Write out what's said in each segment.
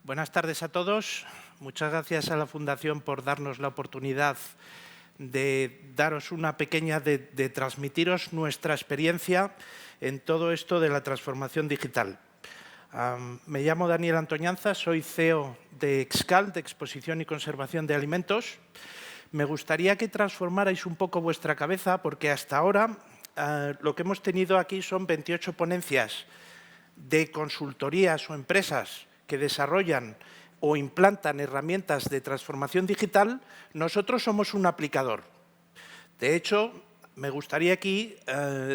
Buenas tardes a todos. Muchas gracias a la Fundación por darnos la oportunidad de daros una pequeña, de transmitiros nuestra experiencia en todo esto de la transformación digital. Me llamo Daniel Antoñanza, soy CEO de Excal, de Exposición y Conservación de Alimentos. Me gustaría que transformarais un poco vuestra cabeza porque hasta ahora lo que hemos tenido aquí son 28 ponencias de consultorías o empresas que desarrollan o implantan herramientas de transformación digital. Nosotros somos un aplicador. De hecho, me gustaría aquí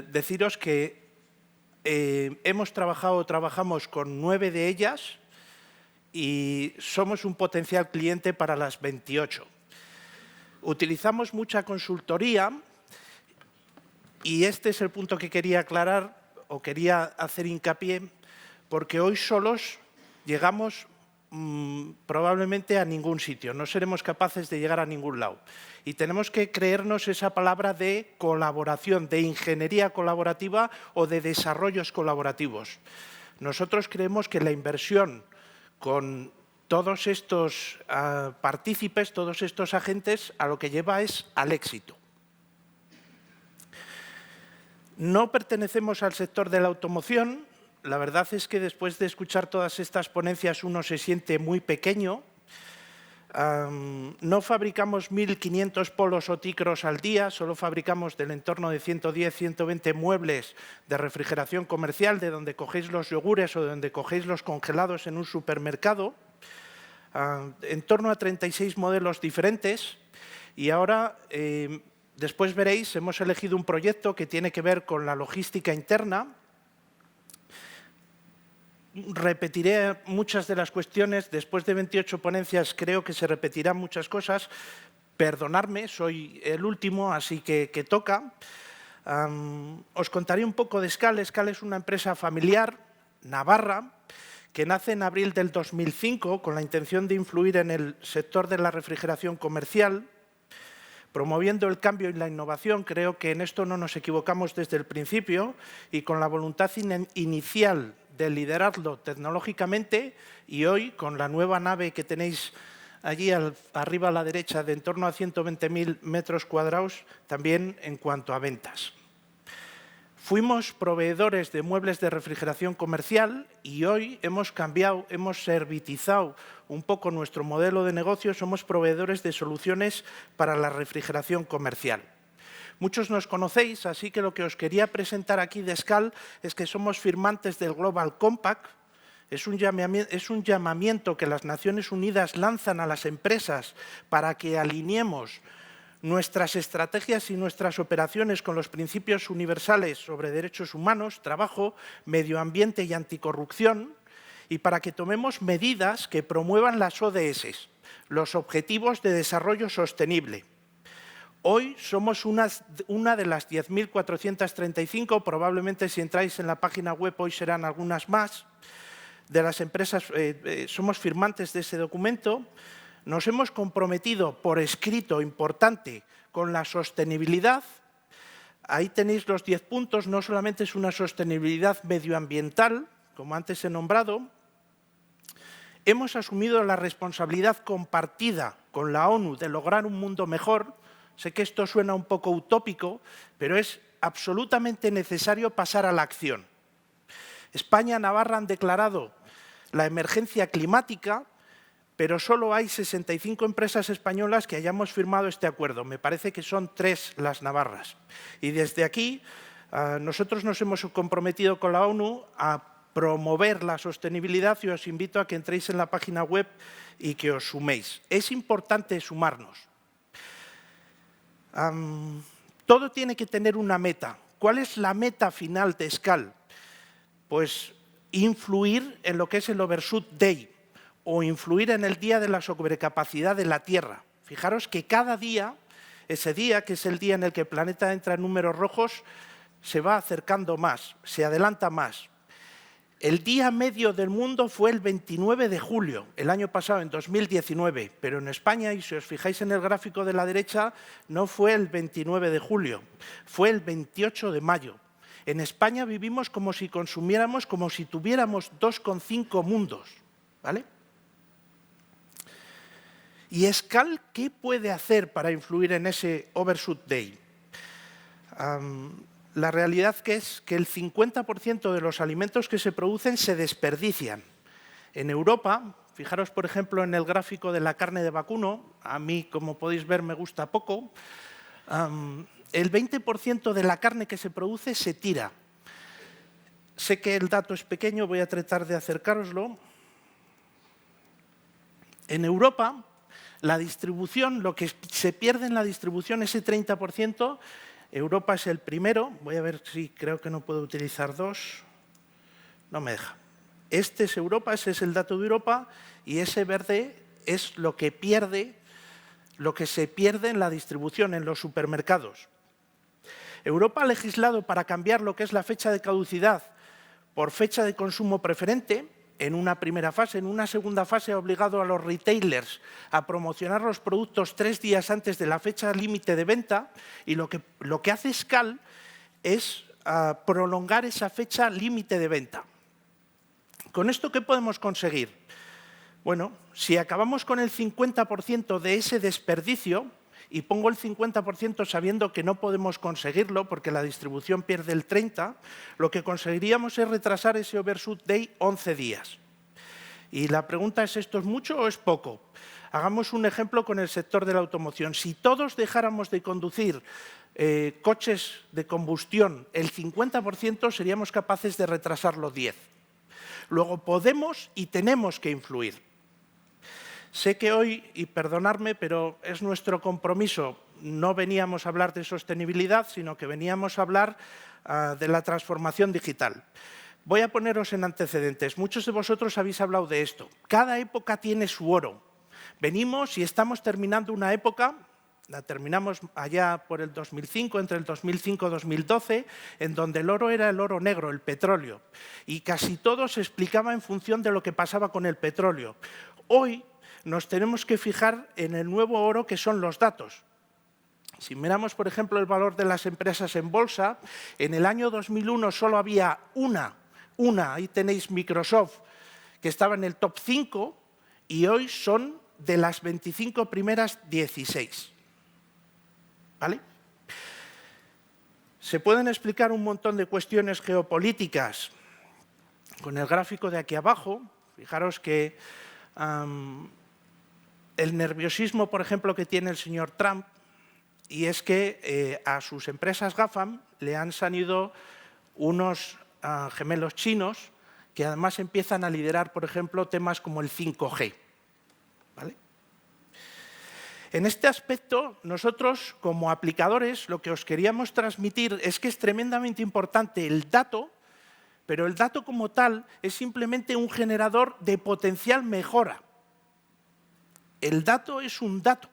deciros que trabajamos con 9 de ellas y somos un potencial cliente para las 28. Utilizamos mucha consultoría y este es el punto que quería aclarar o quería hacer hincapié, porque hoy solos llegamos probablemente a ningún sitio, no seremos capaces de llegar a ningún lado. Y tenemos que creernos esa palabra de colaboración, de ingeniería colaborativa o de desarrollos colaborativos. Nosotros creemos que la inversión con todos estos partícipes, todos estos agentes, a lo que lleva es al éxito. No pertenecemos al sector de la automoción. La verdad es que después de escuchar todas estas ponencias uno se siente muy pequeño. No fabricamos 1.500 polos o ticros al día, solo fabricamos del entorno de 110, 120 muebles de refrigeración comercial, de donde cogéis los yogures o de donde cogéis los congelados en un supermercado, en torno a 36 modelos diferentes. Y ahora, después veréis, hemos elegido un proyecto que tiene que ver con la logística interna. Repetiré muchas de las cuestiones. Después de 28 ponencias creo que se repetirán muchas cosas. Perdonadme, soy el último, así que toca. Os contaré un poco de Excal. Excal es una empresa familiar, navarra, que nace en abril del 2005 con la intención de influir en el sector de la refrigeración comercial, promoviendo el cambio y la innovación. Creo que en esto no nos equivocamos desde el principio y con la voluntad inicial de liderarlo tecnológicamente, y hoy con la nueva nave que tenéis allí arriba a la derecha de en torno a 120.000 metros cuadrados también en cuanto a ventas. Fuimos proveedores de muebles de refrigeración comercial y hoy hemos cambiado, hemos servitizado un poco nuestro modelo de negocio, somos proveedores de soluciones para la refrigeración comercial. Muchos nos conocéis, así que lo que os quería presentar aquí de Excal es que somos firmantes del Global Compact. Es un llamamiento que las Naciones Unidas lanzan a las empresas para que alineemos nuestras estrategias y nuestras operaciones con los principios universales sobre derechos humanos, trabajo, medio ambiente y anticorrupción, y para que tomemos medidas que promuevan las ODS, los Objetivos de Desarrollo Sostenible. Hoy somos una de las 10.435, probablemente si entráis en la página web hoy serán algunas más, de las empresas, somos firmantes de ese documento. Nos hemos comprometido por escrito importante con la sostenibilidad. Ahí tenéis los 10 puntos, no solamente es una sostenibilidad medioambiental, como antes he nombrado. Hemos asumido la responsabilidad compartida con la ONU de lograr un mundo mejor. Sé que esto suena un poco utópico, pero es absolutamente necesario pasar a la acción. España y Navarra han declarado la emergencia climática, pero solo hay 65 empresas españolas que hayamos firmado este acuerdo. Me parece que son 3 las navarras. Y desde aquí nosotros nos hemos comprometido con la ONU a promover la sostenibilidad y os invito a que entréis en la página web y que os suméis. Es importante sumarnos. Todo tiene que tener una meta. ¿Cuál es la meta final de Excal? Pues influir en lo que es el Overshoot Day o influir en el día de la sobrecapacidad de la Tierra. Fijaros que cada día, ese día que es el día en el que el planeta entra en números rojos, se va acercando más, se adelanta más. El día medio del mundo fue el 29 de julio, el año pasado, en 2019, pero en España, y si os fijáis en el gráfico de la derecha, no fue el 29 de julio, fue el 28 de mayo. En España vivimos como si consumiéramos, como si tuviéramos 2,5 mundos, ¿vale? ¿Y SCAL qué puede hacer para influir en ese overshoot day? La realidad que es que el 50% de los alimentos que se producen se desperdician. En Europa, fijaros por ejemplo en el gráfico de la carne de vacuno, a mí como podéis ver me gusta poco, el 20% de la carne que se produce se tira. Sé que el dato es pequeño, voy a tratar de acercároslo. En Europa, la distribución, lo que se pierde en la distribución, ese 30%, Europa es el primero. Voy a ver si creo que no puedo utilizar dos. No me deja. Este es Europa, ese es el dato de Europa, y ese verde es lo que se pierde en la distribución en los supermercados. Europa ha legislado para cambiar lo que es la fecha de caducidad por fecha de consumo preferente en una primera fase. En una segunda fase ha obligado a los retailers a promocionar los productos 3 días antes de la fecha límite de venta, y lo que hace SCAL es prolongar esa fecha límite de venta. ¿Con esto qué podemos conseguir? Bueno, si acabamos con el 50% de ese desperdicio, y pongo el 50% sabiendo que no podemos conseguirlo porque la distribución pierde el 30%, lo que conseguiríamos es retrasar ese overshoot day 11 días. Y la pregunta es, ¿esto es mucho o es poco? Hagamos un ejemplo con el sector de la automoción. Si todos dejáramos de conducir coches de combustión el 50%, seríamos capaces de retrasarlo 10. Luego podemos y tenemos que influir. Sé que hoy, y perdonadme, pero es nuestro compromiso, no veníamos a hablar de sostenibilidad, sino que veníamos a hablar de la transformación digital. Voy a poneros en antecedentes. Muchos de vosotros habéis hablado de esto. Cada época tiene su oro. Venimos y estamos terminando una época, la terminamos allá por el 2005, entre el 2005 y 2012, en donde el oro era el oro negro, el petróleo. Y casi todo se explicaba en función de lo que pasaba con el petróleo. Hoy nos tenemos que fijar en el nuevo oro, que son los datos. Si miramos, por ejemplo, el valor de las empresas en bolsa, en el año 2001 solo había una, ahí tenéis Microsoft, que estaba en el top 5, y hoy son de las 25 primeras 16. ¿Vale? Se pueden explicar un montón de cuestiones geopolíticas con el gráfico de aquí abajo. Fijaros que el nerviosismo, por ejemplo, que tiene el señor Trump, y es que a sus empresas GAFAM le han salido unos gemelos chinos que además empiezan a liderar, por ejemplo, temas como el 5G. ¿Vale? En este aspecto, nosotros, como aplicadores, lo que os queríamos transmitir es que es tremendamente importante el dato, pero el dato como tal es simplemente un generador de potencial mejora. El dato es un dato.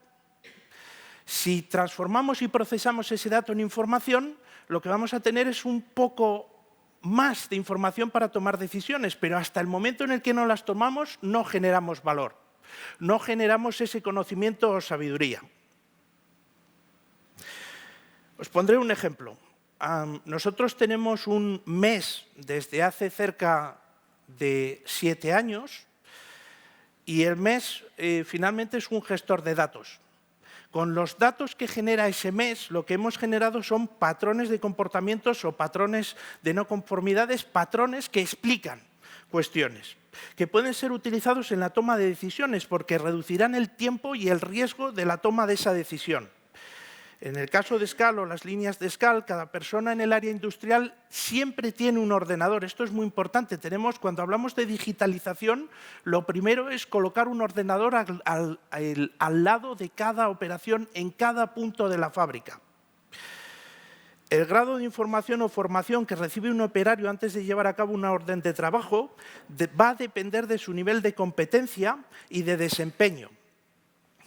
Si transformamos y procesamos ese dato en información, lo que vamos a tener es un poco más de información para tomar decisiones, pero hasta el momento en el que no las tomamos, no generamos valor, no generamos ese conocimiento o sabiduría. Os pondré un ejemplo. Nosotros tenemos un mes desde hace cerca de 7 años, y el mes finalmente es un gestor de datos. Con los datos que genera ese mes, lo que hemos generado son patrones de comportamientos o patrones de no conformidades, patrones que explican cuestiones, que pueden ser utilizados en la toma de decisiones porque reducirán el tiempo y el riesgo de la toma de esa decisión. En el caso de SCAL o las líneas de SCAL, cada persona en el área industrial siempre tiene un ordenador. Esto es muy importante. Cuando hablamos de digitalización, lo primero es colocar un ordenador al lado de cada operación en cada punto de la fábrica. El grado de información o formación que recibe un operario antes de llevar a cabo una orden de trabajo va a depender de su nivel de competencia y de desempeño.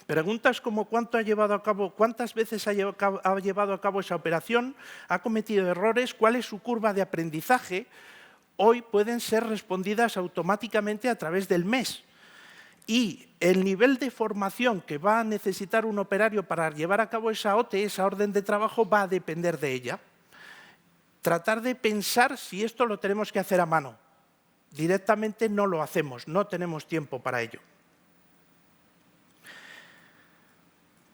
Preguntas como cuántas veces ha llevado a cabo esa operación, ha cometido errores, cuál es su curva de aprendizaje, hoy pueden ser respondidas automáticamente a través del mes. Y el nivel de formación que va a necesitar un operario para llevar a cabo esa OT, esa orden de trabajo, va a depender de ella. Tratar de pensar si esto lo tenemos que hacer a mano. Directamente no lo hacemos, no tenemos tiempo para ello.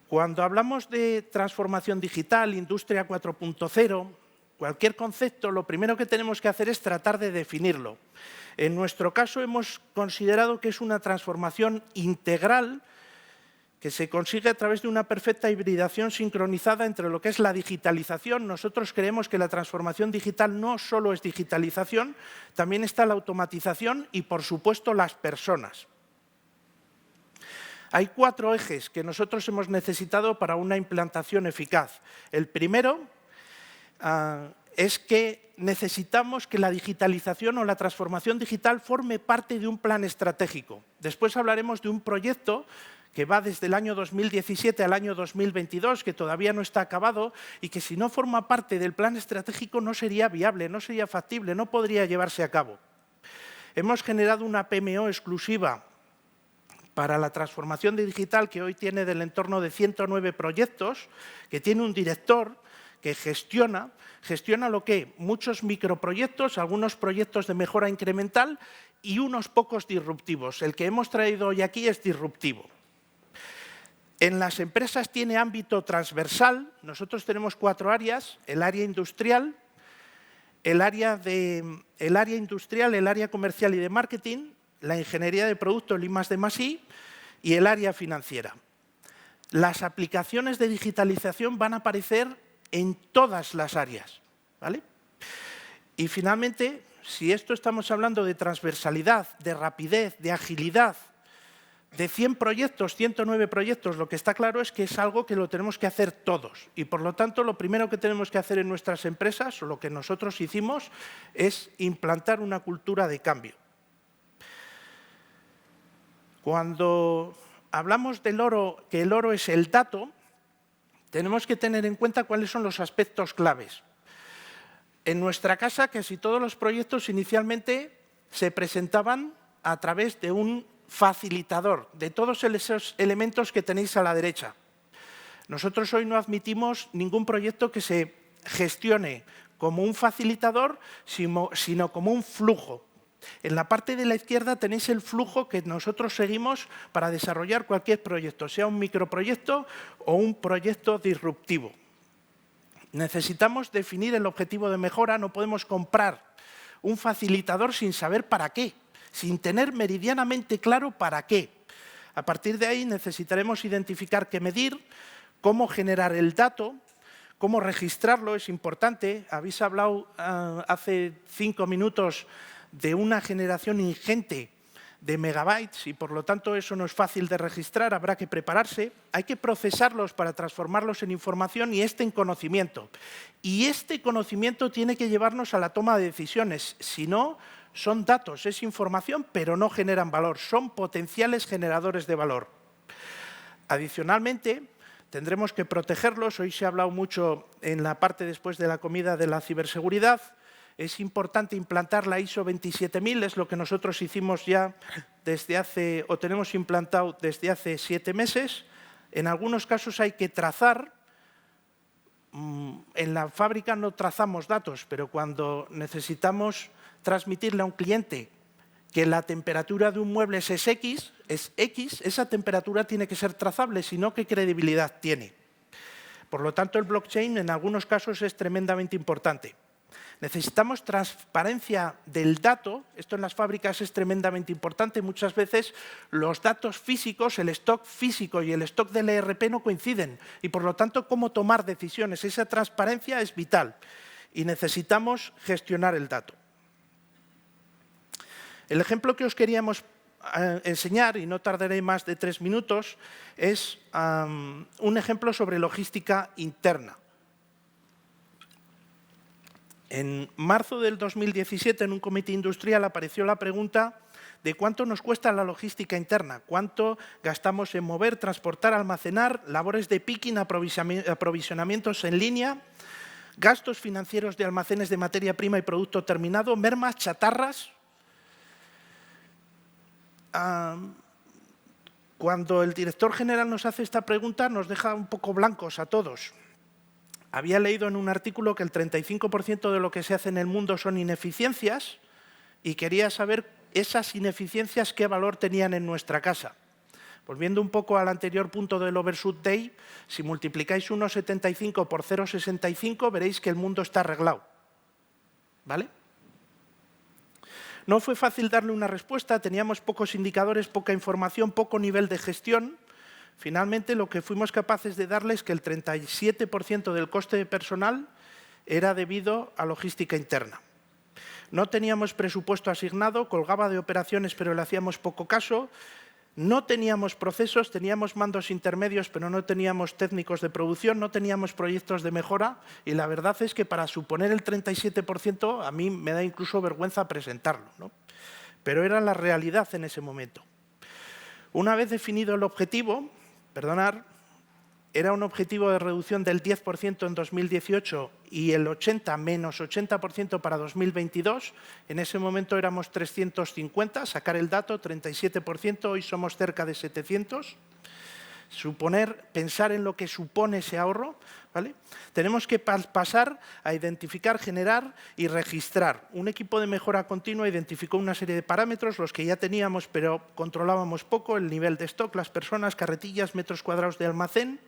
Cuando hablamos de transformación digital, industria 4.0, cualquier concepto, lo primero que tenemos que hacer es tratar de definirlo. En nuestro caso hemos considerado que es una transformación integral que se consigue a través de una perfecta hibridación sincronizada entre lo que es la digitalización. Nosotros creemos que la transformación digital no solo es digitalización, también está la automatización y, por supuesto, las personas. Hay 4 ejes que nosotros hemos necesitado para una implantación eficaz. El primero es que necesitamos que la digitalización o la transformación digital forme parte de un plan estratégico. Después hablaremos de un proyecto que va desde el año 2017 al año 2022, que todavía no está acabado y que si no forma parte del plan estratégico no sería viable, no sería factible, no podría llevarse a cabo. Hemos generado una PMO exclusiva para la transformación digital que hoy tiene del entorno de 109 proyectos, que tiene un director que gestiona lo que muchos microproyectos, algunos proyectos de mejora incremental y unos pocos disruptivos. El que hemos traído hoy aquí es disruptivo. En las empresas tiene ámbito transversal. Nosotros tenemos 4 áreas: el área industrial, el área comercial y de marketing, la ingeniería de producto, el I+D+I, y el área financiera. Las aplicaciones de digitalización van a aparecer en todas las áreas, ¿vale? Y finalmente, si esto estamos hablando de transversalidad, de rapidez, de agilidad, de 100 proyectos, 109 proyectos, lo que está claro es que es algo que lo tenemos que hacer todos. Y por lo tanto, lo primero que tenemos que hacer en nuestras empresas, o lo que nosotros hicimos, es implantar una cultura de cambio. Cuando hablamos del oro, que el oro es el dato, tenemos que tener en cuenta cuáles son los aspectos claves. En nuestra casa, casi todos los proyectos inicialmente se presentaban a través de un facilitador, de todos esos elementos que tenéis a la derecha. Nosotros hoy no admitimos ningún proyecto que se gestione como un facilitador, sino como un flujo. En la parte de la izquierda tenéis el flujo que nosotros seguimos para desarrollar cualquier proyecto, sea un microproyecto o un proyecto disruptivo. Necesitamos definir el objetivo de mejora, no podemos comprar un facilitador sin saber para qué, sin tener meridianamente claro para qué. A partir de ahí necesitaremos identificar qué medir, cómo generar el dato, cómo registrarlo, es importante. Habéis hablado hace 5 minutos de una generación ingente de megabytes y por lo tanto eso no es fácil de registrar, habrá que prepararse, hay que procesarlos para transformarlos en información y en conocimiento. Y este conocimiento tiene que llevarnos a la toma de decisiones, si no, son datos, es información, pero no generan valor, son potenciales generadores de valor. Adicionalmente, tendremos que protegerlos, hoy se ha hablado mucho en la parte después de la comida de la ciberseguridad. Es importante implantar la ISO 27000, es lo que nosotros hicimos ya tenemos implantado desde hace 7 meses. En algunos casos hay que trazar. En la fábrica no trazamos datos, pero cuando necesitamos transmitirle a un cliente que la temperatura de un mueble es X, esa temperatura tiene que ser trazable, si no, ¿qué credibilidad tiene? Por lo tanto, el blockchain en algunos casos es tremendamente importante. Necesitamos transparencia del dato, esto en las fábricas es tremendamente importante, muchas veces los datos físicos, el stock físico y el stock del ERP no coinciden y por lo tanto cómo tomar decisiones, esa transparencia es vital y necesitamos gestionar el dato. El ejemplo que os queríamos enseñar, y no tardaré más de 3 minutos, es un ejemplo sobre logística interna. En marzo del 2017, en un comité industrial, apareció la pregunta de cuánto nos cuesta la logística interna, cuánto gastamos en mover, transportar, almacenar, labores de picking, aprovisionamientos en línea, gastos financieros de almacenes de materia prima y producto terminado, mermas, chatarras. Cuando el director general nos hace esta pregunta, nos deja un poco blancos a todos. Había leído en un artículo que el 35% de lo que se hace en el mundo son ineficiencias y quería saber esas ineficiencias qué valor tenían en nuestra casa. Volviendo un poco al anterior punto del Overshoot Day, si multiplicáis 1,75 por 0,65 veréis que el mundo está arreglado. ¿Vale? No fue fácil darle una respuesta, teníamos pocos indicadores, poca información, poco nivel de gestión. Finalmente, lo que fuimos capaces de darles es que el 37% del coste de personal era debido a logística interna. No teníamos presupuesto asignado, colgaba de operaciones, pero le hacíamos poco caso. No teníamos procesos, teníamos mandos intermedios, pero no teníamos técnicos de producción, no teníamos proyectos de mejora y la verdad es que para suponer el 37% a mí me da incluso vergüenza presentarlo, ¿no? Pero era la realidad en ese momento. Una vez definido el objetivo, era un objetivo de reducción del 10% en 2018 y el 80% para 2022. En ese momento éramos 350, sacar el dato, 37%, hoy somos cerca de 700. Pensar en lo que supone ese ahorro, ¿vale? Tenemos que pasar a identificar, generar y registrar. Un equipo de mejora continua identificó una serie de parámetros, los que ya teníamos pero controlábamos poco, el nivel de stock, las personas, carretillas, metros cuadrados de almacén,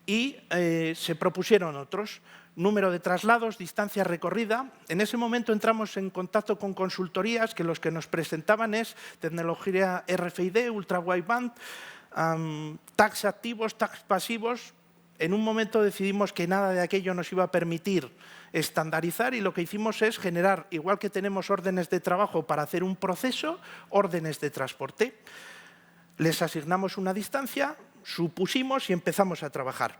y se propusieron otros, número de traslados, distancia recorrida. En ese momento entramos en contacto con consultorías que los que nos presentaban es tecnología RFID, ultra wideband, tags activos, tags pasivos. En un momento decidimos que nada de aquello nos iba a permitir estandarizar y lo que hicimos es generar, igual que tenemos órdenes de trabajo para hacer un proceso, órdenes de transporte. Les asignamos una distancia, supusimos y empezamos a trabajar.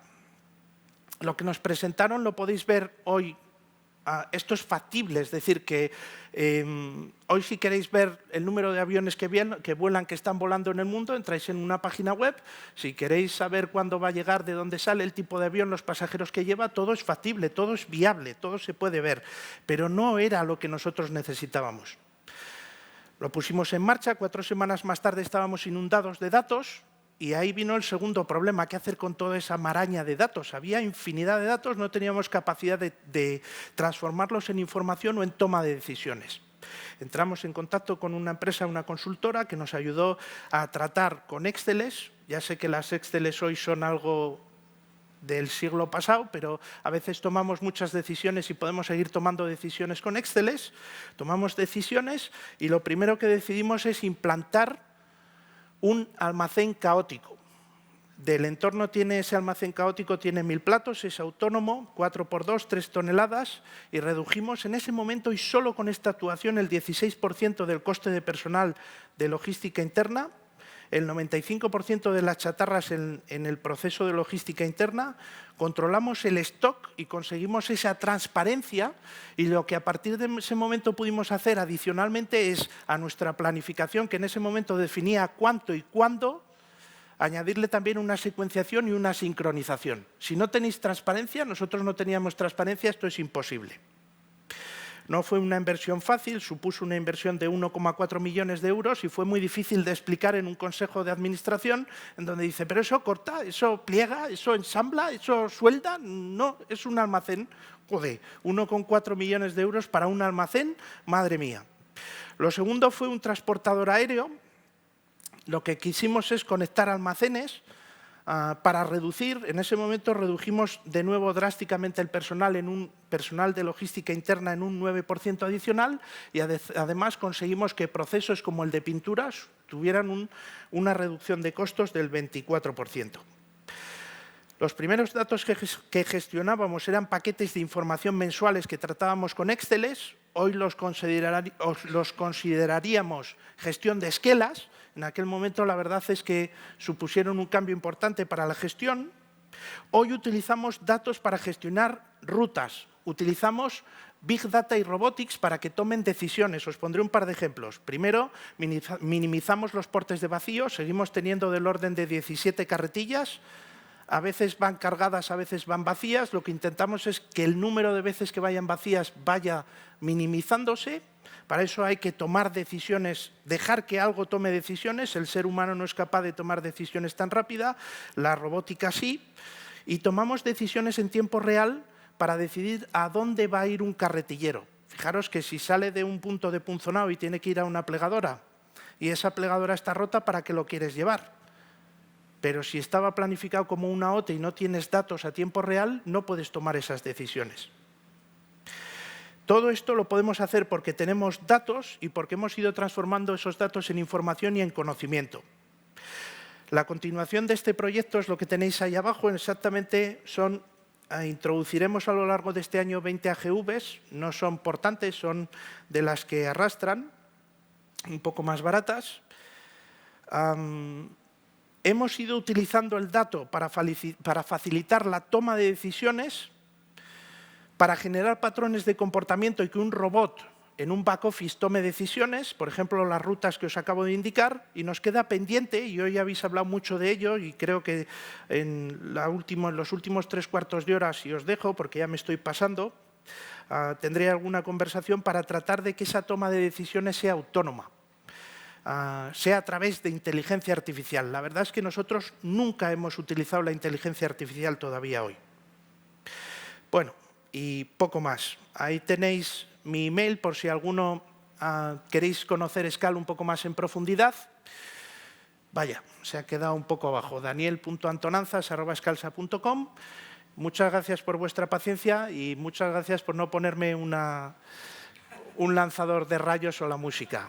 Lo que nos presentaron lo podéis ver hoy. Esto es factible, es decir, que hoy si queréis ver el número de aviones que vuelan, que están volando en el mundo, entráis en una página web. Si queréis saber cuándo va a llegar, de dónde sale, el tipo de avión, los pasajeros que lleva, todo es factible, todo es viable, todo se puede ver. Pero no era lo que nosotros necesitábamos. Lo pusimos en marcha, 4 semanas más tarde estábamos inundados de datos. Y ahí vino el segundo problema, ¿qué hacer con toda esa maraña de datos? Había infinidad de datos, no teníamos capacidad de transformarlos en información o en toma de decisiones. Entramos en contacto con una empresa, una consultora, que nos ayudó a tratar con Exceles. Ya sé que las Exceles hoy son algo del siglo pasado, pero a veces tomamos muchas decisiones y podemos seguir tomando decisiones con Exceles. Tomamos decisiones y lo primero que decidimos es implantar un almacén caótico. Del entorno tiene ese almacén caótico, tiene 1000 platos, es autónomo, 4×2, 3 toneladas, y redujimos en ese momento y solo con esta actuación el 16% del coste de personal de logística interna, el 95% de las chatarras en el proceso de logística interna, controlamos el stock y conseguimos esa transparencia, y lo que a partir de ese momento pudimos hacer adicionalmente es a nuestra planificación, que en ese momento definía cuánto y cuándo, añadirle también una secuenciación y una sincronización. Si no tenéis transparencia, nosotros no teníamos transparencia, esto es imposible. No fue una inversión fácil, supuso una inversión de 1,4 millones de euros y fue muy difícil de explicar en un consejo de administración en donde dice, pero eso corta, eso pliega, eso ensambla, eso suelda. No, es un almacén. Joder, 1,4 millones de euros para un almacén, madre mía. Lo segundo fue un transportador aéreo. Lo que quisimos es conectar almacenes para reducir. En ese momento redujimos de nuevo drásticamente el personal de logística interna en un 9% adicional y además conseguimos que procesos como el de pinturas tuvieran una reducción de costos del 24%. Los primeros datos que gestionábamos eran paquetes de información mensuales que tratábamos con Exceles. Hoy los consideraríamos gestión de esquelas. En aquel momento la verdad es que supusieron un cambio importante para la gestión. Hoy utilizamos datos para gestionar rutas. Utilizamos Big Data y Robotics para que tomen decisiones. Os pondré un par de ejemplos. Primero, minimizamos los portes de vacío. Seguimos teniendo del orden de 17 carretillas. A veces van cargadas, a veces van vacías. Lo que intentamos es que el número de veces que vayan vacías vaya minimizándose. Para eso hay que tomar decisiones, dejar que algo tome decisiones. El ser humano no es capaz de tomar decisiones tan rápida, la robótica sí. Y tomamos decisiones en tiempo real para decidir a dónde va a ir un carretillero. Fijaros que si sale de un punto de punzonao y tiene que ir a una plegadora, y esa plegadora está rota, ¿para qué lo quieres llevar? pero si estaba planificado como una OTE y no tienes datos a tiempo real, no puedes tomar esas decisiones. Todo esto lo podemos hacer porque tenemos datos y porque hemos ido transformando esos datos en información y en conocimiento. La continuación de este proyecto es lo que tenéis ahí abajo, exactamente introduciremos a lo largo de este año 20 AGVs, no son portantes, son de las que arrastran, un poco más baratas. Hemos ido utilizando el dato para facilitar la toma de decisiones, para generar patrones de comportamiento y que un robot en un back office tome decisiones, por ejemplo, las rutas que os acabo de indicar, y nos queda pendiente, y hoy habéis hablado mucho de ello, y creo que en los últimos 3/4 de hora, si os dejo, porque ya me estoy pasando, tendré alguna conversación para tratar de que esa toma de decisiones sea autónoma, sea a través de inteligencia artificial. La verdad es que nosotros nunca hemos utilizado la inteligencia artificial todavía hoy. Bueno, y poco más. Ahí tenéis mi email por si alguno queréis conocer Scala un poco más en profundidad. Vaya, se ha quedado un poco abajo. daniel.antonanzas@scalsa.com. Muchas gracias por vuestra paciencia y muchas gracias por no ponerme un lanzador de rayos o la música.